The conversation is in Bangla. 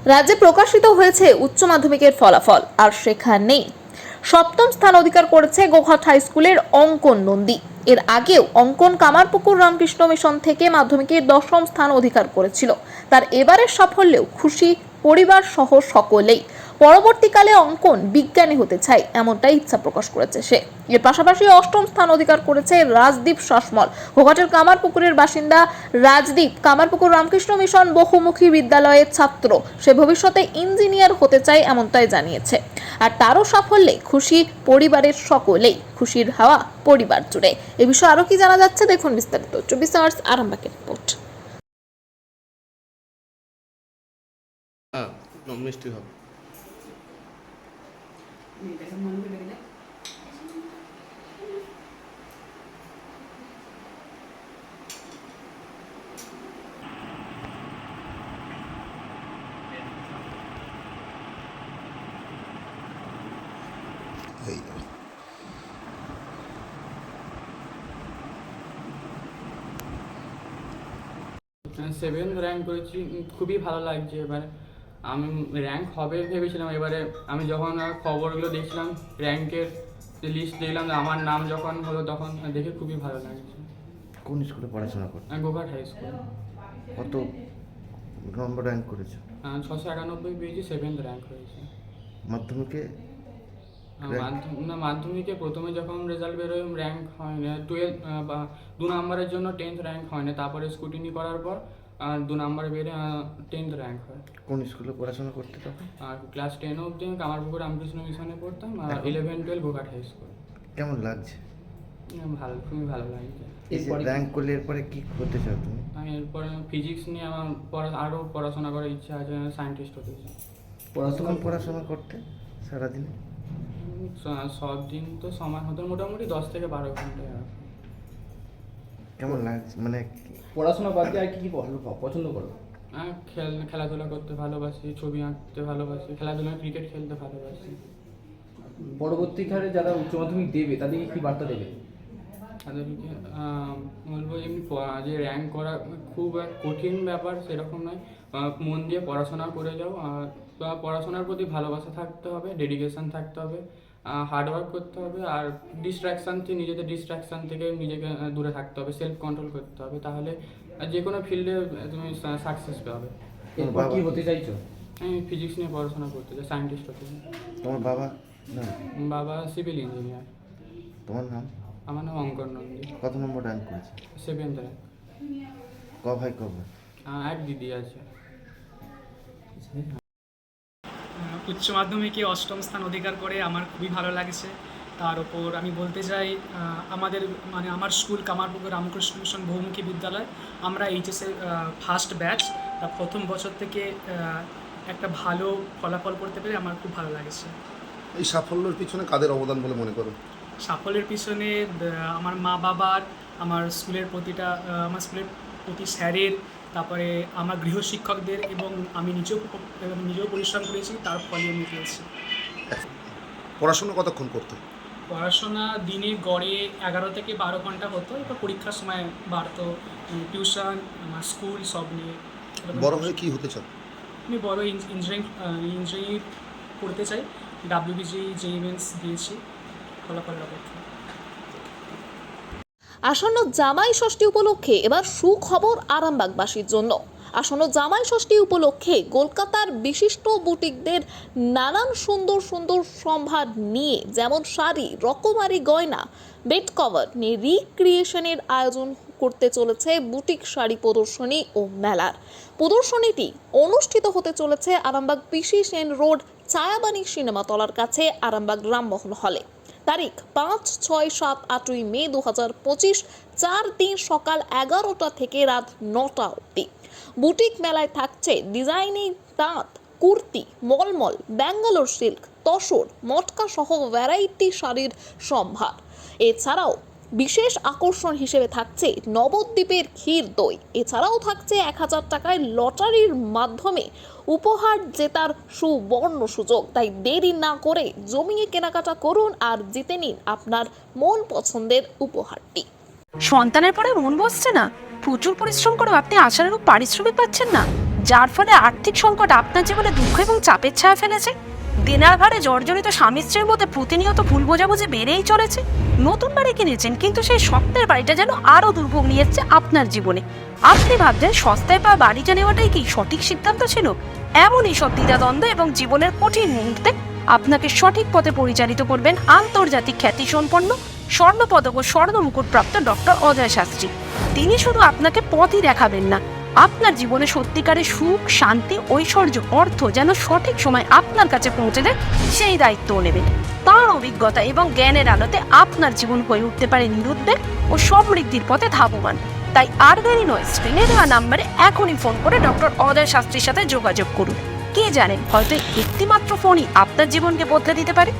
রাজ্যে প্রকাশিত হয়েছে উচ্চ মাধ্যমিকের ফলাফল, আর সেখানেই সপ্তম স্থান অধিকার করেছে গোঘাট হাই স্কুলের অঙ্কন নন্দী। এর আগেও অঙ্কন কামারপুকুর রামকৃষ্ণ মিশন থেকে মাধ্যমিকের দশম স্থান অধিকার করেছিল। তার এবারের সাফল্যেও খুশি পরিবার সহ সকলেই। পরবর্তীকালে অঙ্কন বিজ্ঞানী হতে চায় এমনটাই ইচ্ছা প্রকাশ করেছে সে। এর পাশাপাশি অষ্টম স্থান অধিকার করেছে রাজদীপ শাসমল। গোঘাটের কামারপুকুরের বাসিন্দা রাজদীপ কামারপুকুর রামকৃষ্ণ মিশন বহুমুখী বিদ্যালয়ের ছাত্র। সে ভবিষ্যতে ইঞ্জিনিয়ার হতে চায় এমনটাই জানিয়েছে। আর তারও সাফল্যে খুশি পরিবারের সকলেই। খুশির হাওয়া পরিবার জুড়ে। এ বিষয়ে আরো কি জানা যাচ্ছে দেখুন বিস্তারিত 24 আওয়ার্স আরামবাগের রিপোর্ট। মিষ্টি হবে। সেভেন্থ র্যাঙ্ক করেছি, খুবই ভালো লাগছে। এবারে আমি র্যাঙ্ক হবে ভেবেছিলাম, এবারে আমি যখন খবরগুলো দেখছিলাম, র্যাঙ্কের লিস্ট দেখলাম, আমার নাম যখন হলো তখন দেখে খুবই ভালো লাগছে। কোন স্কুলে পড়াশোনা করতে? Goghat high school. কত নম্বর র্যাঙ্ক করেছো? 691 পেয়েছি, সেভেন্থ র্যাঙ্ক হয়েছে। মাধ্যমিকে? মাধ্যমিকে প্রথমে যখন রেজাল্ট বেরোয় র্যাঙ্ক হয় না, 12 বা 2 নম্বরের জন্য 10th র্যাঙ্ক হয় না, তারপরে স্কুটিনি করার পর 2 নম্বরে বেড়ে 10th র্যাঙ্ক হয়। কোন স্কুলে পড়াশোনা করতে তখন? আর ক্লাস 10 অবধি কামারপুকুর রামকৃষ্ণ মিশনে পড়তাম, আর 11-12 গোঘাট হাই স্কুল। কেমন লাগছে? ভালো, খুবই ভালো লাগছে। এই যে র্যাঙ্ক করলে এরপরে কি করতে চাও তুমি? আমি এরপরে ফিজিক্স নিয়ে আমার আরও পড়াশোনা করার ইচ্ছা আছে, সায়েন্টিস্ট হতে চাই। পড়াশোনা করতে সারাদিনে? সব দিন তো সময় হতো মোটামুটি 10 থেকে 12 ঘন্টা। কেমন লাগছে মানে পড়াশোনা বাদ দিয়ে আর কি পছন্দ করো? খেলাধুলা করতে ভালোবাসি, ছবি আঁকতে ভালোবাসি, খেলাধুলা ক্রিকেট খেলতে ভালোবাসি। পরবর্তীকালে যারা উচ্চ মাধ্যমিক দেবে তাদেরকে কি বার্তা দেবে? তাদেরকে বলবো এমনি যে র্যাঙ্ক করা খুব এক কঠিন ব্যাপার সেরকম নয়, মন দিয়ে পড়াশোনা করে যাও। পড়াশোনার প্রতি ভালোবাসা থাকতে হবে, ডেডিকেশন থাকতে হবে, হার্ডওয়ার্ক করতে হবে, আর নিজেদের ডিস্ট্রাকশান থেকে নিজেকে দূরে থাকতে হবে, সেলফ কন্ট্রোল করতে হবে, তাহলে যে কোনো ফিল্ডে তুমি সাকসেস পাবে। এরপর কি হতে চাইছো? আমি ফিজিক্স নিয়ে পড়াশোনা করতে চাই, সায়েন্টিস্ট হতে চাই। তোমার বাবা না? বাবা সিভিল ইঞ্জিনিয়ার। তোমার নাম? আমার নাম অঙ্কন নন্দী। কত নম্বর র্যাঙ্ক করেছে? 7th rank. ক ভাই ক বোন? এক দিদি আছে। উচ্চ মাধ্যমিকে অষ্টম স্থান অধিকার করে আমার খুবই ভালো লাগছে। তার ওপর আমি বলতে চাই, আমার স্কুল কামারপুকুর রামকৃষ্ণ মিশন বহুমুখী বিদ্যালয়, আমরা এইচএসের ফার্স্ট ব্যাচ। প্রথম বছর থেকে একটা ভালো ফলাফল করতে পেরে আমার খুব ভালো লাগছে। এই সাফল্যের পিছনে কাদের অবদান বলে মনে করো? সাফল্যের পিছনে আমার মা বাবার, আমার স্কুলের প্রতি স্যারের, তারপরে আমার গৃহশিক্ষকদের, এবং আমি নিজেও পরিশ্রম করেছি, তার ফলে আমি পেয়েছি। পড়াশোনা কতক্ষণ করতে? পড়াশোনা দিনে গড়ে 11 থেকে 12 ঘন্টা হতো, এবার পরীক্ষার সময় বাড়তো। টিউশন, আমার স্কুল সব নিয়ে। বড় হয়ে কি হতে চাও? আমি বড় ইঞ্জিনিয়ারিং করতে চাই। WBG JEE দিয়েছি, ফলাফলের অপেক্ষা। আসন্ন জামাই ষষ্ঠী উপলক্ষে এবার সুখবর আরামবাগবাসীর জন্য। আসন্ন জামাই ষষ্ঠী উপলক্ষে কলকাতার বিশিষ্ট বুটিকদের নানান সুন্দর সুন্দর সম্ভার নিয়ে, যেমন শাড়ি, রকমারি গয়না, বেড কভার নিয়ে রিক্রিয়েশনের আয়োজন করতে চলেছে বুটিক শাড়ি প্রদর্শনী ও মেলার। প্রদর্শনীটি অনুষ্ঠিত হতে চলেছে আরামবাগ পিসি সেন রোড, ছায়াবাণী সিনেমা তলার কাছে, আরামবাগ রামমোহন হলে। তারিখ 5, 6, 7, 8ই মে 2025, 4 দিন সকাল 11টা থেকে রাত 9টা অবধি। বুটিক মেলায় থাকছে ডিজাইনিং তাঁত, কুর্তি, মলমল, ব্যাঙ্গালোর সিল্ক, তসর, মটকা সহ ভ্যারাইটি শাড়ির সম্ভার। এছাড়াও বিশেষ আকর্ষণ হিসেবে থাকছে নবদ্বীপের ক্ষীর দই। এছাড়াও থাকছে 1000 টাকায় লটারির মাধ্যমে উপহার জেতার সুবর্ণ সুযোগ। তাই দেরি না করে জমিয়ে কেনাকাটা করুন আর জিতে নিন আপনার মন পছন্দের উপহারটি। সন্তানের পরে মন বসছে না? প্রচুর পরিশ্রম করেও আপনি আশানুরূপ পারিশ্রমিক পাচ্ছেন না? যার ফলে আর্থিক সংকট আপনার জীবনে দুঃখ এবং চাপের ছায়া ফেলেছে। দেনার ভারে জর্জরিত স্বামী স্ত্রীর মধ্যে প্রতিনিয়ত ভুল বোঝাবুঝি বেড়েই চলেছে। নতুন বাড়ি কিনেছেন, কিন্তু সেই স্বপ্নের বাড়িটা যেন আরও দুর্ভোগ নিয়ে এসছে আপনার জীবনে। আপনি ভাবছেন সস্তায় পাওয়া বাড়িটা নেওয়াটাই কি সঠিক সিদ্ধান্ত ছিল? এমনই সব দ্বিধাদ্বন্দ্ব এবং জীবনের কঠিন মুহূর্তে আপনাকে সঠিক পথে পরিচালিত করবেন আন্তর্জাতিক খ্যাতিসম্পন্ন স্বর্ণপদক ও স্বর্ণ মুকুটপ্রাপ্ত ডক্টর অজয় শাস্ত্রী। তিনি শুধু আপনাকে পথই দেখাবেন না, আপনার জীবনে সত্যিকারের সুখ, শান্তি, ঐশ্বর্য, অর্থ যেন সঠিক সময় আপনার কাছে পৌঁছে দেয় সেই দায়িত্বও নেবেন। তাঁর অভিজ্ঞতা এবং জ্ঞানের আলোতে আপনার জীবন হয়ে উঠতে পারে নিরুদ্বেগ ও সমৃদ্ধির পথে ধাবমান। তাই আর দেরি নয়, স্ক্রিনে দেওয়া নাম্বারে এখনই ফোন করে ডক্টর অজয় শাস্ত্রীর সাথে যোগাযোগ করুন। কে জানেন, হয়তো একটি মাত্র ফোনই আপনার জীবনকে বদলে দিতে পারে।